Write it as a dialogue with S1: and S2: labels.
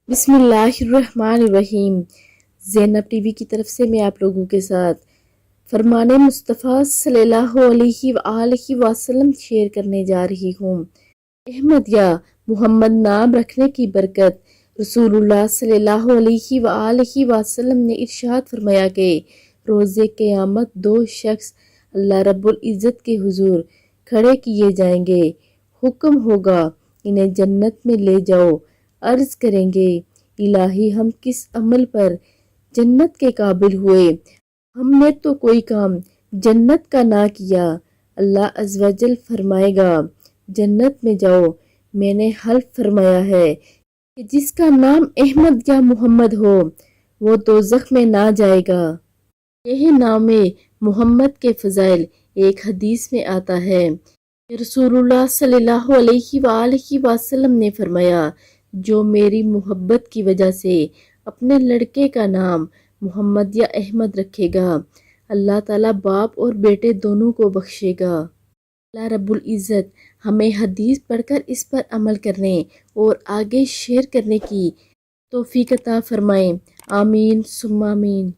S1: بسم اللہ الرحمن الرحیم۔ زینب ٹی وی کی طرف سے میں آپ لوگوں کے ساتھ فرمان مصطفیٰ صلی اللہ علیہ وآلہ وسلم شیئر کرنے جا رہی ہوں۔ احمد یا محمد نام رکھنے کی برکت۔ رسول اللہ صلی اللہ علیہ وآلہ وسلم نے ارشاد فرمایا کہ روز قیامت دو شخص اللہ رب العزت کے حضور کھڑے کیے جائیں گے۔ حکم ہوگا انہیں جنت میں لے جاؤ۔ عرض کریں گے الہی ہم کس عمل پر جنت کے قابل ہوئے؟ ہم نے تو کوئی کام جنت کا نہ کیا۔ اللہ عز و جل فرمائے گا جنت میں جاؤ، میں نے حلف فرمایا ہے کہ جس کا نام احمد یا محمد ہو وہ دوزخ میں نہ جائے گا۔ یہ نام محمد کے فضائل ایک حدیث میں آتا ہے کہ رسول اللہ صلی اللہ علیہ وآلہ وسلم نے فرمایا جو میری محبت کی وجہ سے اپنے لڑکے کا نام محمد یا احمد رکھے گا، اللہ تعالیٰ باپ اور بیٹے دونوں کو بخشے گا۔ اللہ رب العزت ہمیں حدیث پڑھ کر اس پر عمل کرنے اور آگے شیئر کرنے کی توفیق عطا فرمائے۔ آمین ثم آمین۔